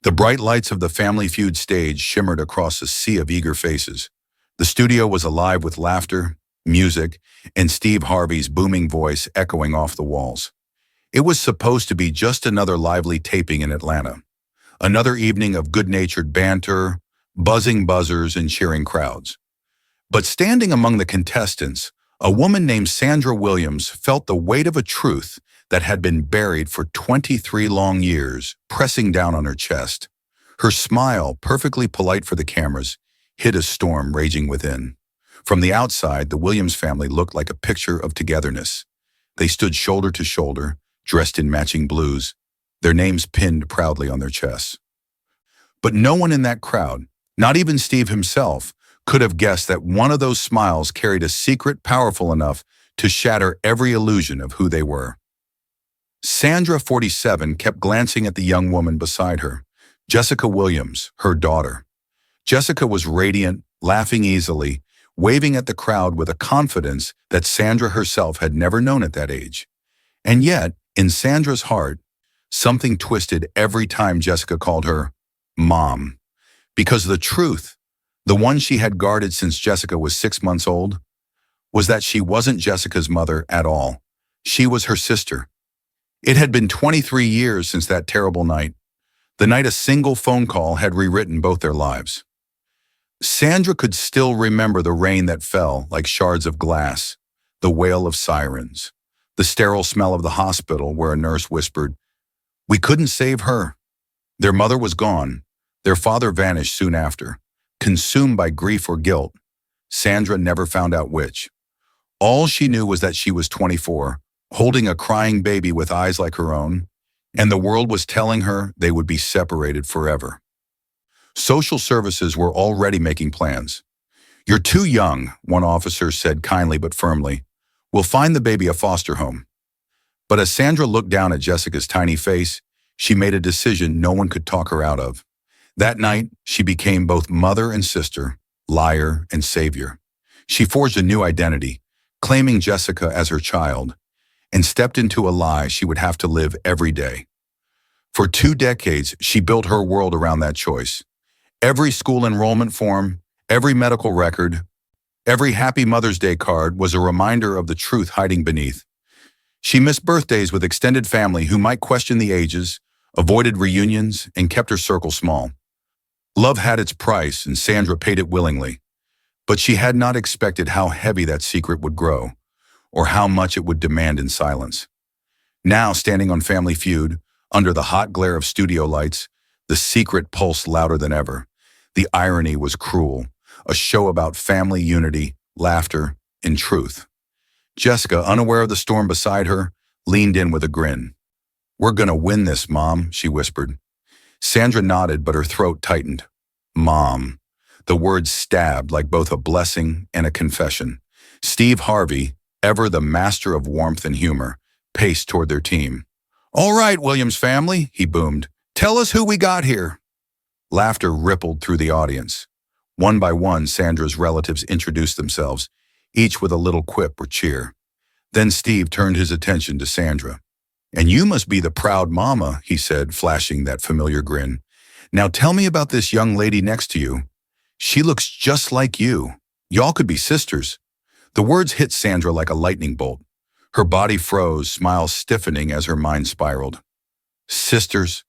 The bright lights of the Family Feud stage shimmered across a sea of eager faces. The studio was alive with laughter, music, and Steve Harvey's booming voice echoing off the walls. It was supposed to be just another lively taping in Atlanta. Another evening of good-natured banter, buzzing buzzers, and cheering crowds. But standing among the contestants, a woman named Sandra Williams felt the weight of a truth that had been buried for 23 long years, pressing down on her chest. Her smile, perfectly polite for the cameras, hid a storm raging within. From the outside, the Williams family looked like a picture of togetherness. They stood shoulder to shoulder, dressed in matching blues, their names pinned proudly on their chests. But no one in that crowd, not even Steve himself, could have guessed that one of those smiles carried a secret powerful enough to shatter every illusion of who they were. Sandra, 47, kept glancing at the young woman beside her, Jessica Williams, her daughter. Jessica was radiant, laughing easily, waving at the crowd with a confidence that Sandra herself had never known at that age. And yet, in Sandra's heart, something twisted every time Jessica called her Mom. Because the truth, the one she had guarded since Jessica was 6 months old, was that she wasn't Jessica's mother at all. She was her sister. It had been 23 years since that terrible night, the night a single phone call had rewritten both their lives. Sandra could still remember the rain that fell like shards of glass, the wail of sirens, the sterile smell of the hospital where a nurse whispered, "We couldn't save her." Their mother was gone. Their father vanished soon after, consumed by grief or guilt. Sandra never found out which. All she knew was that she was 24, holding a crying baby with eyes like her own, and the world was telling her they would be separated forever. Social services were already making plans. "You're too young," one officer said kindly but firmly. "We'll find the baby a foster home." But as Sandra looked down at Jessica's tiny face, she made a decision no one could talk her out of. That night, she became both mother and sister, liar and savior. She forged a new identity, claiming Jessica as her child, and stepped into a lie she would have to live every day. For 2 decades, she built her world around that choice. Every school enrollment form, every medical record, every Happy Mother's Day card was a reminder of the truth hiding beneath. She missed birthdays with extended family who might question the ages, avoided reunions, and kept her circle small. Love had its price, and Sandra paid it willingly. But she had not expected how heavy that secret would grow, or how much it would demand in silence. Now, standing on Family Feud, under the hot glare of studio lights, the secret pulsed louder than ever. The irony was cruel, a show about family unity, laughter, and truth. Jessica, unaware of the storm beside her, leaned in with a grin. "We're gonna win this, Mom," she whispered. Sandra nodded, but her throat tightened. Mom. The words stabbed like both a blessing and a confession. Steve Harvey, ever the master of warmth and humor, paced toward their team. "All right, Williams family," he boomed. "Tell us who we got here." Laughter rippled through the audience. One by one, Sandra's relatives introduced themselves, each with a little quip or cheer. Then Steve turned his attention to Sandra. "And you must be the proud mama," he said, flashing that familiar grin. "Now tell me about this young lady next to you. She looks just like you. Y'all could be sisters." The words hit Sandra like a lightning bolt. Her body froze, smiles stiffening as her mind spiraled. Sisters?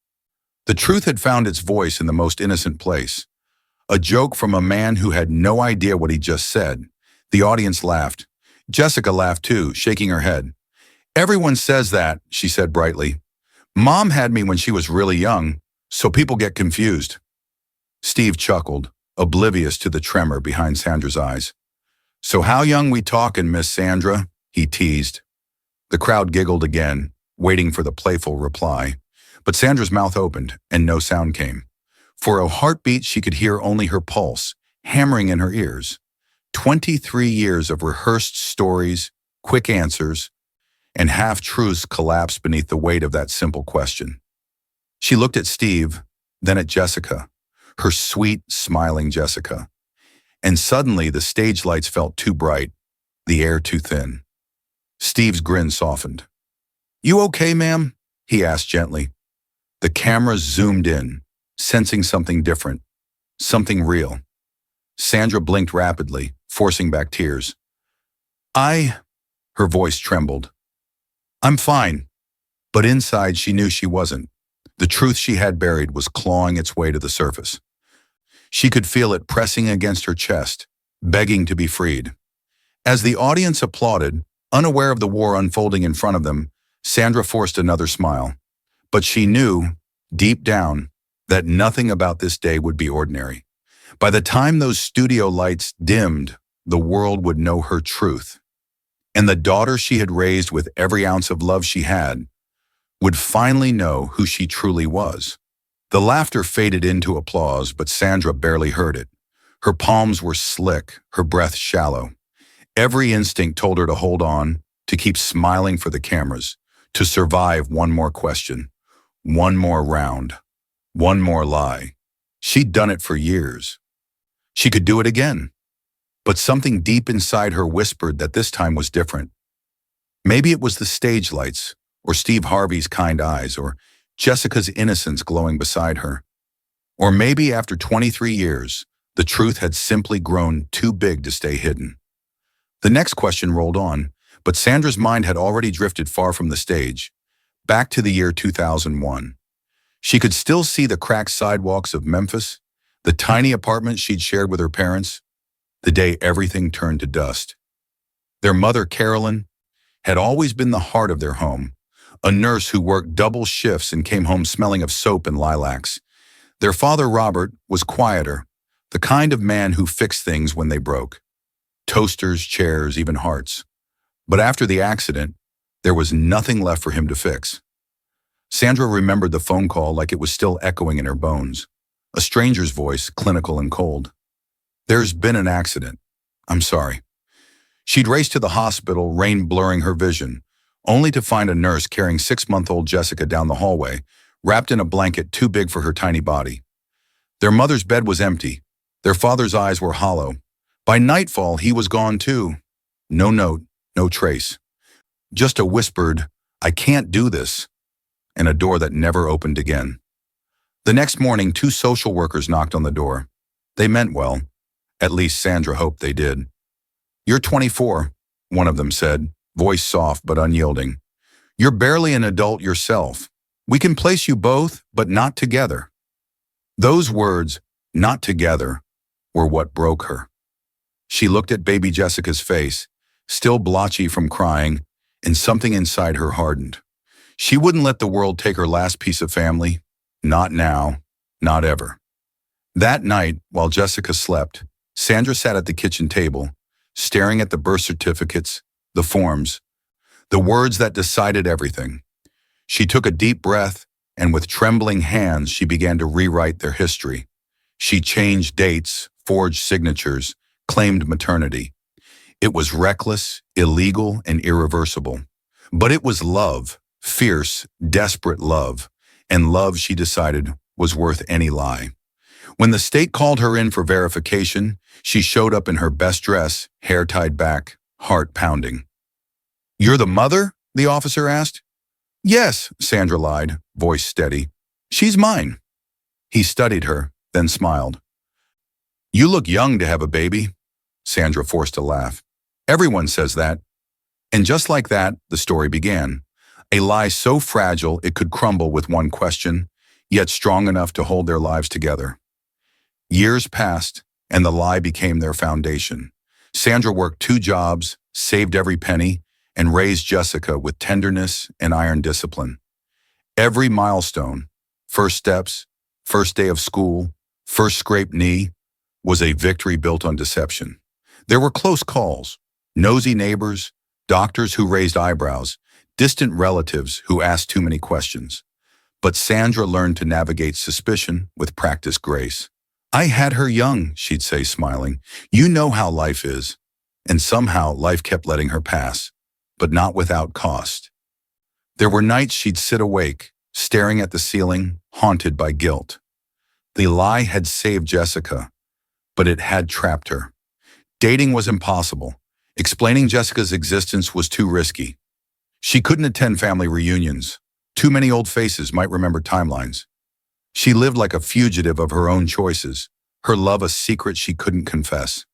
The truth had found its voice in the most innocent place. A joke from a man who had no idea what he just said. The audience laughed. Jessica laughed too, shaking her head. "Everyone says that," she said brightly. "Mom had me when she was really young, so people get confused." Steve chuckled, oblivious to the tremor behind Sandra's eyes. "So how young we talkin', Miss Sandra?" he teased. The crowd giggled again, waiting for the playful reply. But Sandra's mouth opened, and no sound came. For a heartbeat she could hear only her pulse, hammering in her ears. 23 years of rehearsed stories, quick answers, and half-truths collapsed beneath the weight of that simple question. She looked at Steve, then at Jessica, her sweet, smiling Jessica. And suddenly the stage lights felt too bright, the air too thin. Steve's grin softened. "You okay, ma'am?" he asked gently. The cameras zoomed in. sensing something different, something real. Sandra blinked rapidly, forcing back tears. I, her voice trembled. I'm fine. But inside she knew she wasn't. The truth she had buried was clawing its way to the surface. She could feel it pressing against her chest, begging to be freed. As the audience applauded, unaware of the war unfolding in front of them, Sandra forced another smile. But she knew, deep down, that nothing about this day would be ordinary. By the time those studio lights dimmed, the world would know her truth. And the daughter she had raised with every ounce of love she had would finally know who she truly was. The laughter faded into applause, but Sandra barely heard it. Her palms were slick, her breath shallow. Every instinct told her to hold on, to keep smiling for the cameras, to survive one more question, one more round, one more lie. She'd done it for years. She could do it again. But something deep inside her whispered that this time was different. Maybe it was the stage lights, or Steve Harvey's kind eyes, or Jessica's innocence glowing beside her. Or maybe after 23 years, the truth had simply grown too big to stay hidden. The next question rolled on, but Sandra's mind had already drifted far from the stage, back to the year 2001. She could still see the cracked sidewalks of Memphis, the tiny apartment she'd shared with her parents, the day everything turned to dust. Their mother, Carolyn, had always been the heart of their home, a nurse who worked double shifts and came home smelling of soap and lilacs. Their father, Robert, was quieter, the kind of man who fixed things when they broke. Toasters, chairs, even hearts. But after the accident, there was nothing left for him to fix. Sandra remembered the phone call like it was still echoing in her bones. A stranger's voice, clinical and cold. There's been an accident. I'm sorry. She'd raced to the hospital, rain blurring her vision, only to find a nurse carrying 6-month-old Jessica down the hallway, wrapped in a blanket too big for her tiny body. Their mother's bed was empty. Their father's eyes were hollow. By nightfall, he was gone too. No note, no trace. Just a whispered, I can't do this, and a door that never opened again. The next morning, 2 social workers knocked on the door. They meant well. At least Sandra hoped they did. You're 24, one of them said, voice soft but unyielding. You're barely an adult yourself. We can place you both, but not together. Those words, not together, were what broke her. She looked at baby Jessica's face, still blotchy from crying, and something inside her hardened. She wouldn't let the world take her last piece of family. Not now, not ever. That night, while Jessica slept, Sandra sat at the kitchen table, staring at the birth certificates, the forms, the words that decided everything. She took a deep breath, and with trembling hands, she began to rewrite their history. She changed dates, forged signatures, claimed maternity. It was reckless, illegal, and irreversible. But it was love, fierce, desperate love, and love she decided was worth any lie. When the state called her in for verification, she showed up in her best dress, hair tied back, heart pounding. You're the mother? The officer asked. Yes, Sandra lied, voice steady. She's mine. He studied her, then smiled. You look young to have a baby. Sandra forced a laugh. Everyone says that. And just like that, the story began. A lie so fragile it could crumble with one question, yet strong enough to hold their lives together. Years passed, and the lie became their foundation. Sandra worked 2 jobs, saved every penny, and raised Jessica with tenderness and iron discipline. Every milestone, first steps, first day of school, first scraped knee, was a victory built on deception. There were close calls, nosy neighbors, doctors who raised eyebrows, distant relatives who asked too many questions. But Sandra learned to navigate suspicion with practiced grace. I had her young, she'd say, smiling. You know how life is. And somehow life kept letting her pass, but not without cost. There were nights she'd sit awake, staring at the ceiling, haunted by guilt. The lie had saved Jessica, but it had trapped her. Dating was impossible. Explaining Jessica's existence was too risky. She couldn't attend family reunions. Too many old faces might remember timelines. She lived like a fugitive of her own choices, her love a secret she couldn't confess.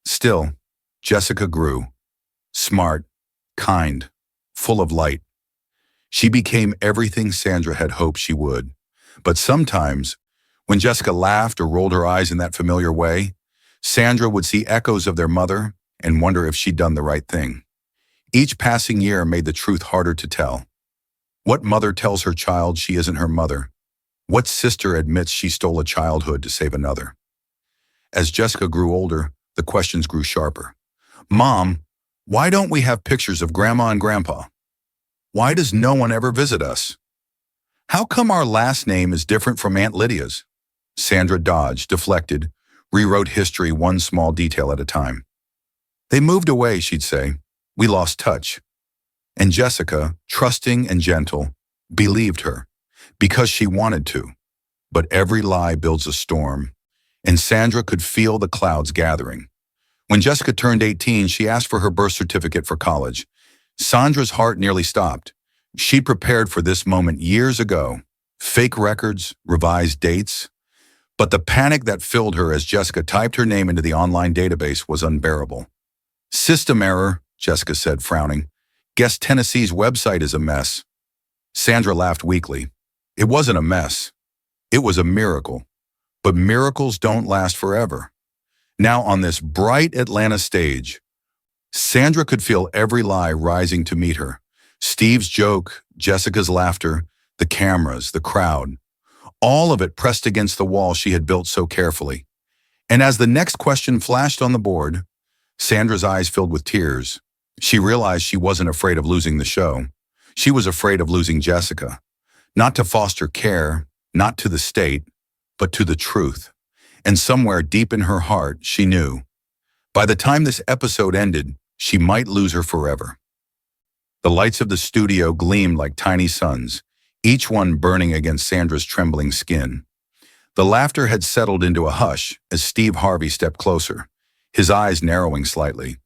Still, Jessica grew. Smart, kind, full of light. She became everything Sandra had hoped she would. But sometimes, when Jessica laughed or rolled her eyes in that familiar way, Sandra would see echoes of their mother and wonder if she'd done the right thing. Each passing year made the truth harder to tell. What mother tells her child she isn't her mother? What sister admits she stole a childhood to save another? As Jessica grew older, the questions grew sharper. Mom, why don't we have pictures of Grandma and Grandpa? Why does no one ever visit us? How come our last name is different from Aunt Lydia's? Sandra dodged, deflected, rewrote history one small detail at a time. They moved away, she'd say. We lost touch. And Jessica, trusting and gentle, believed her, because she wanted to. But every lie builds a storm, and Sandra could feel the clouds gathering. When Jessica turned 18, she asked for her birth certificate for college. Sandra's heart nearly stopped. She'd prepared for this moment years ago. Fake records, revised dates. But the panic that filled her as Jessica typed her name into the online database was unbearable. System error, Jessica said, frowning. Guess Tennessee's website is a mess. Sandra laughed weakly. It wasn't a mess. It was a miracle. But miracles don't last forever. Now on this bright Atlanta stage, Sandra could feel every lie rising to meet her. Steve's joke, Jessica's laughter, the cameras, the crowd. All of it pressed against the wall she had built so carefully. And as the next question flashed on the board, Sandra's eyes filled with tears. She realized she wasn't afraid of losing the show. She was afraid of losing Jessica. Not to foster care, not to the state, but to the truth. And somewhere deep in her heart, she knew. By the time this episode ended, she might lose her forever. The lights of the studio gleamed like tiny suns, each one burning against Sandra's trembling skin. The laughter had settled into a hush as Steve Harvey stepped closer, his eyes narrowing slightly.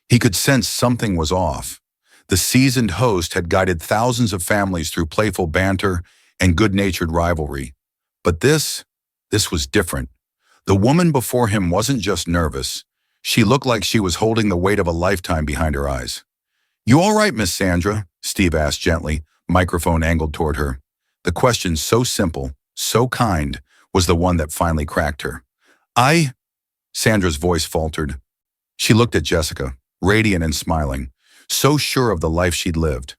He could sense something was off. The seasoned host had guided thousands of families through playful banter and good-natured rivalry. But this was different. The woman before him wasn't just nervous. She looked like she was holding the weight of a lifetime behind her eyes. You all right, Miss Sandra? Steve asked gently, microphone angled toward her. The question, so simple, so kind, was the one that finally cracked her. Sandra's voice faltered. She looked at Jessica, radiant and smiling, so sure of the life she'd lived.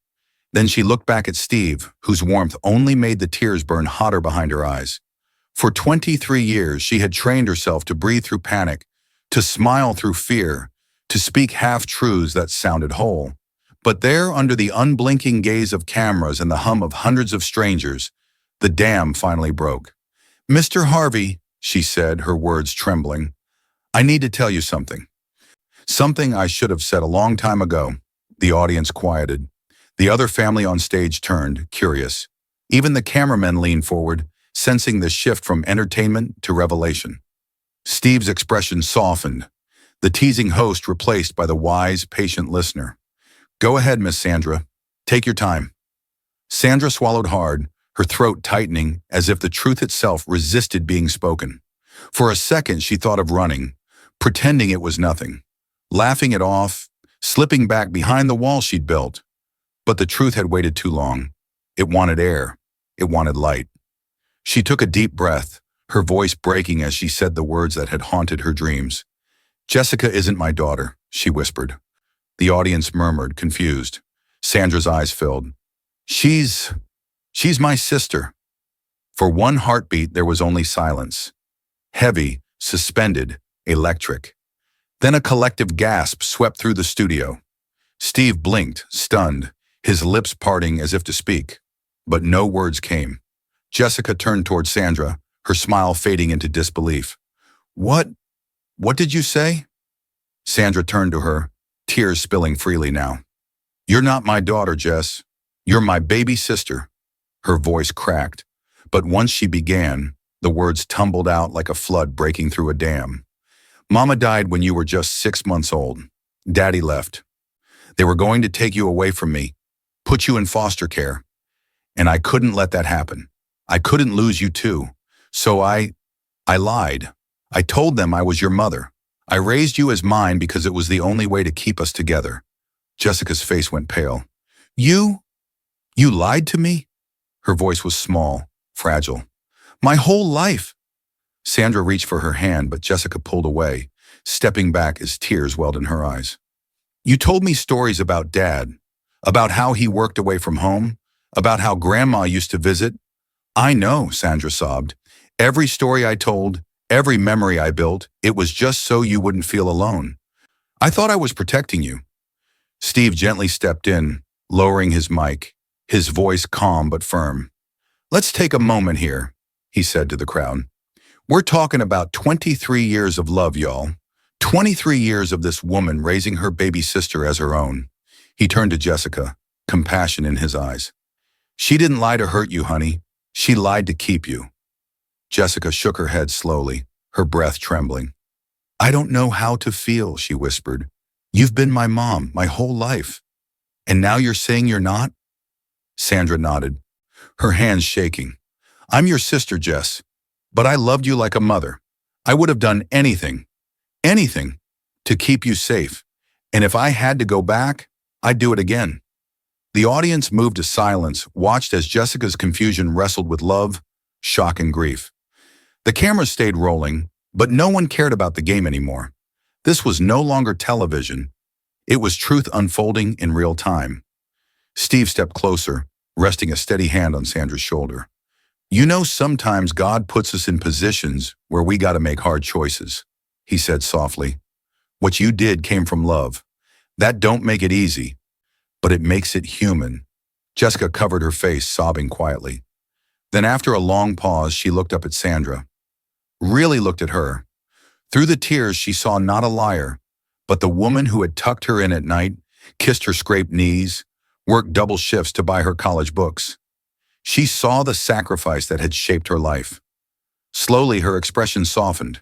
Then she looked back at Steve, whose warmth only made the tears burn hotter behind her eyes. For 23 years, she had trained herself to breathe through panic, to smile through fear, to speak half-truths that sounded whole. But there, under the unblinking gaze of cameras and the hum of hundreds of strangers, the dam finally broke. Mr. Harvey, she said, her words trembling, I need to tell you something. Something I should have said a long time ago. The audience quieted. The other family on stage turned, curious. Even the cameramen leaned forward, sensing the shift from entertainment to revelation. Steve's expression softened, the teasing host replaced by the wise, patient listener. Go ahead, Miss Sandra. Take your time. Sandra swallowed hard, her throat tightening as if the truth itself resisted being spoken. For a second, she thought of running, pretending it was nothing, laughing it off, slipping back behind the wall she'd built. But the truth had waited too long. It wanted air. It wanted light. She took a deep breath, her voice breaking as she said the words that had haunted her dreams. Jessica isn't my daughter, she whispered. The audience murmured, confused. Sandra's eyes filled. She's my sister. For one heartbeat, there was only silence. Heavy, suspended, electric. Then a collective gasp swept through the studio. Steve blinked, stunned, his lips parting as if to speak. But no words came. Jessica turned toward Sandra, her smile fading into disbelief. What did you say? Sandra turned to her, tears spilling freely now. You're not my daughter, Jess. You're my baby sister. Her voice cracked, but once she began, the words tumbled out like a flood breaking through a dam. Mama died when you were just 6 months old. Daddy left. They were going to take you away from me, put you in foster care. And I couldn't let that happen. I couldn't lose you too. So I lied. I told them I was your mother. I raised you as mine because it was the only way to keep us together. Jessica's face went pale. You lied to me? Her voice was small, fragile. My whole life. Sandra reached for her hand, but Jessica pulled away, stepping back as tears welled in her eyes. You told me stories about Dad, about how he worked away from home, about how Grandma used to visit. I know, Sandra sobbed. Every story I told, every memory I built, it was just so you wouldn't feel alone. I thought I was protecting you. Steve gently stepped in, lowering his mic, his voice calm but firm. Let's take a moment here, he said to the crowd. We're talking about 23 years of love, y'all. 23 years of this woman raising her baby sister as her own. He turned to Jessica, compassion in his eyes. She didn't lie to hurt you, honey. She lied to keep you. Jessica shook her head slowly, her breath trembling. I don't know how to feel, she whispered. You've been my mom my whole life. And now you're saying you're not? Sandra nodded, her hands shaking. I'm your sister, Jess, but I loved you like a mother. I would have done anything, to keep you safe. And if I had to go back, I'd do it again. The audience moved to silence, watched as Jessica's confusion wrestled with love, shock, and grief. The cameras stayed rolling, but no one cared about the game anymore. This was no longer television. It was truth unfolding in real time. Steve stepped closer, resting a steady hand on Sandra's shoulder. You know, sometimes God puts us in positions where we got to make hard choices, he said softly. What you did came from love. That don't make it easy, but it makes it human. Jessica covered her face, sobbing quietly. Then after a long pause, she looked up at Sandra. Really looked at her. Through the tears, she saw not a liar, but the woman who had tucked her in at night, kissed her scraped knees, worked double shifts to buy her college books. She saw the sacrifice that had shaped her life. Slowly, her expression softened.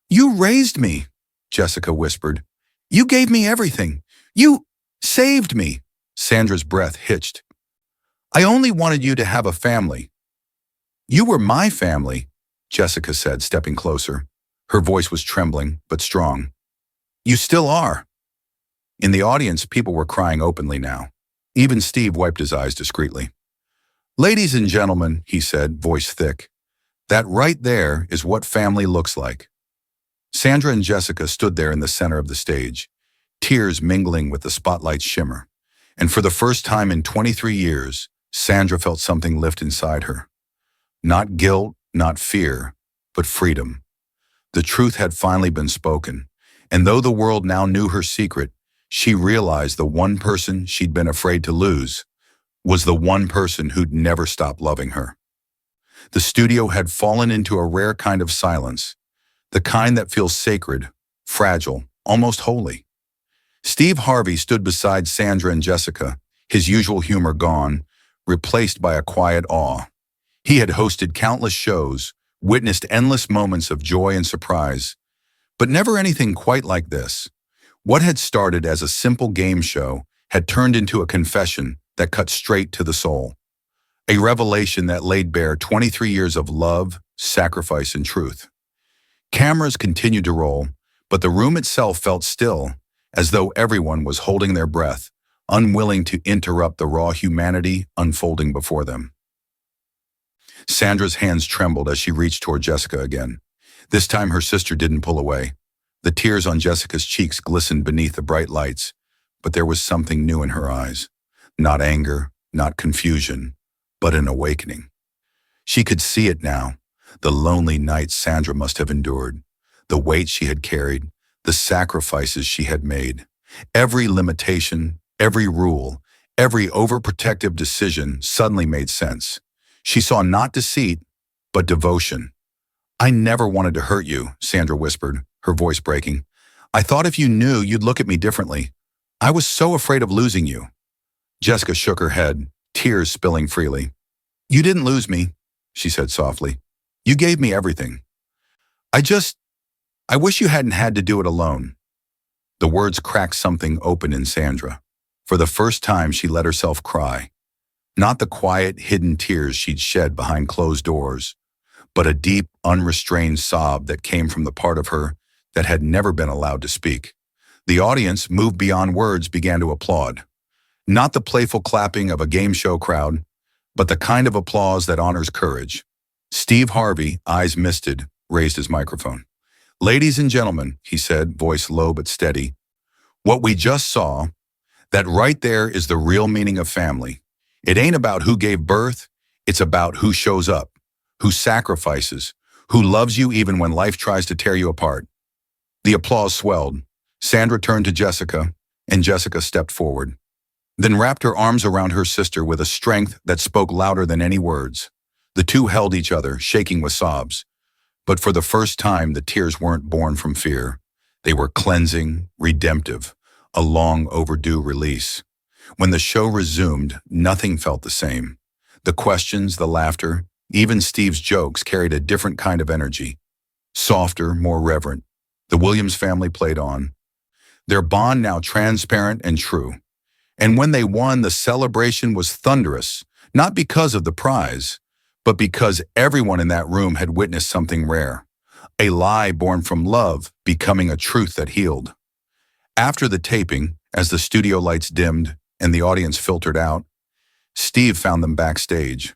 You raised me, Jessica whispered. You gave me everything. You saved me. Sandra's breath hitched. I only wanted you to have a family. You were my family, Jessica said, stepping closer. Her voice was trembling, but strong. You still are. In the audience, people were crying openly now. Even Steve wiped his eyes discreetly. Ladies and gentlemen, he said, voice thick, that right there is what family looks like. Sandra and Jessica stood there in the center of the stage, tears mingling with the spotlight's shimmer. And for the first time in 23 years, Sandra felt something lift inside her. Not guilt, not fear, but freedom. The truth had finally been spoken, and though the world now knew her secret, she realized the one person she'd been afraid to lose was the one person who'd never stop loving her. The studio had fallen into a rare kind of silence, the kind that feels sacred, fragile, almost holy. Steve Harvey stood beside Sandra and Jessica, his usual humor gone, replaced by a quiet awe. He had hosted countless shows, witnessed endless moments of joy and surprise, but never anything quite like this. What had started as a simple game show had turned into a confession that cut straight to the soul. A revelation that laid bare 23 years of love, sacrifice, and truth. Cameras continued to roll, but the room itself felt still, as though everyone was holding their breath, unwilling to interrupt the raw humanity unfolding before them. Sandra's hands trembled as she reached toward Jessica again. This time her sister didn't pull away. The tears on Jessica's cheeks glistened beneath the bright lights, but there was something new in her eyes. Not anger, not confusion, but an awakening. She could see it now, the lonely nights Sandra must have endured, the weight she had carried, the sacrifices she had made. Every limitation, every rule, every overprotective decision suddenly made sense. She saw not deceit, but devotion. I never wanted to hurt you, Sandra whispered, her voice breaking. I thought if you knew, you'd look at me differently. I was so afraid of losing you. Jessica shook her head, tears spilling freely. You didn't lose me, she said softly. You gave me everything. I wish you hadn't had to do it alone. The words cracked something open in Sandra. For the first time, she let herself cry. Not the quiet, hidden tears she'd shed behind closed doors, but a deep, unrestrained sob that came from the part of her that had never been allowed to speak. The audience, moved beyond words, began to applaud. Not the playful clapping of a game show crowd, but the kind of applause that honors courage. Steve Harvey, eyes misted, raised his microphone. "Ladies and gentlemen," he said, voice low but steady, "what we just saw, that right there is the real meaning of family. It ain't about who gave birth, it's about who shows up, who sacrifices, who loves you even when life tries to tear you apart." The applause swelled. Sandra turned to Jessica, and Jessica stepped forward, then wrapped her arms around her sister with a strength that spoke louder than any words. The two held each other, shaking with sobs. But for the first time, the tears weren't born from fear. They were cleansing, redemptive, a long overdue release. When the show resumed, nothing felt the same. The questions, the laughter, even Steve's jokes carried a different kind of energy. Softer, more reverent. The Williams family played on, their bond now transparent and true. And when they won, the celebration was thunderous, not because of the prize, but because everyone in that room had witnessed something rare. A lie born from love becoming a truth that healed. After the taping, as the studio lights dimmed and the audience filtered out, Steve found them backstage.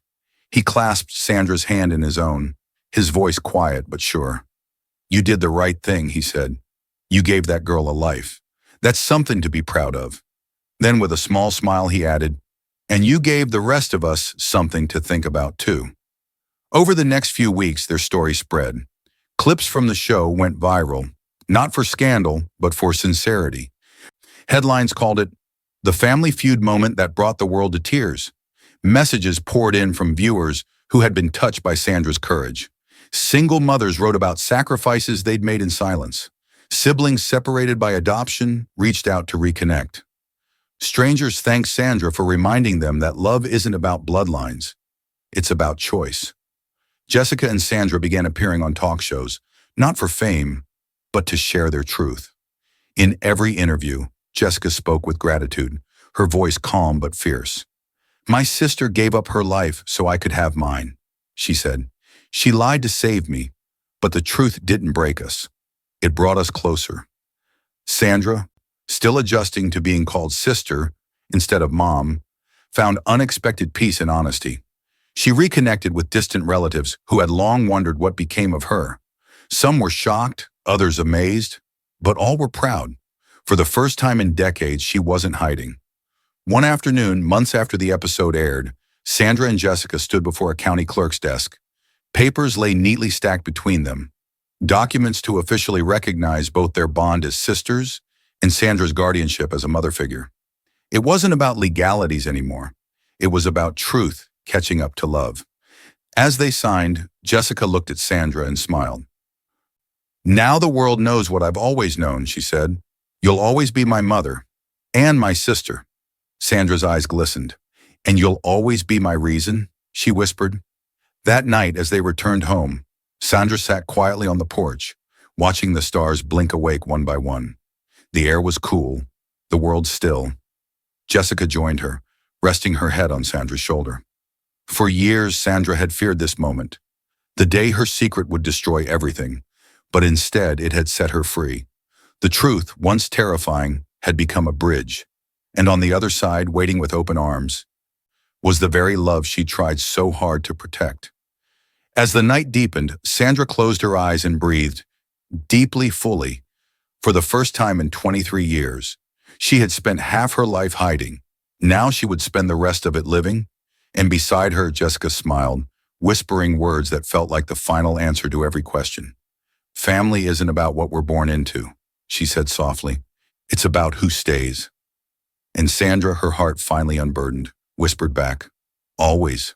He clasped Sandra's hand in his own, his voice quiet but sure. "You did the right thing," he said. "You gave that girl a life. That's something to be proud of." Then with a small smile he added, "And you gave the rest of us something to think about too." Over the next few weeks, their story spread. Clips from the show went viral, not for scandal, but for sincerity. Headlines called it the Family Feud moment that brought the world to tears. Messages poured in from viewers who had been touched by Sandra's courage. Single mothers wrote about sacrifices they'd made in silence. Siblings separated by adoption reached out to reconnect. Strangers thanked Sandra for reminding them that love isn't about bloodlines. It's about choice. Jessica and Sandra began appearing on talk shows, not for fame, but to share their truth. In every interview, Jessica spoke with gratitude, her voice calm but fierce. "My sister gave up her life so I could have mine," she said. "She lied to save me, but the truth didn't break us. It brought us closer." Sandra, still adjusting to being called sister instead of mom, found unexpected peace and honesty. She reconnected with distant relatives who had long wondered what became of her. Some were shocked, others amazed, but all were proud. For the first time in decades, she wasn't hiding. One afternoon, months after the episode aired, Sandra and Jessica stood before a county clerk's desk. Papers lay neatly stacked between them, documents to officially recognize both their bond as sisters and Sandra's guardianship as a mother figure. It wasn't about legalities anymore. It was about truth catching up to love. As they signed, Jessica looked at Sandra and smiled. "Now the world knows what I've always known," she said. "You'll always be my mother and my sister." Sandra's eyes glistened. "And you'll always be my reason," she whispered. That night, as they returned home, Sandra sat quietly on the porch, watching the stars blink awake one by one. The air was cool, the world still. Jessica joined her, resting her head on Sandra's shoulder. For years, Sandra had feared this moment, the day her secret would destroy everything, but instead it had set her free. The truth, once terrifying, had become a bridge, and on the other side, waiting with open arms, was the very love she tried so hard to protect. As the night deepened, Sandra closed her eyes and breathed, deeply, fully. For the first time in 23 years, she had spent half her life hiding. Now she would spend the rest of it living. And beside her, Jessica smiled, whispering words that felt like the final answer to every question. "Family isn't about what we're born into," she said softly. "It's about who stays." And Sandra, her heart finally unburdened, whispered back, "Always."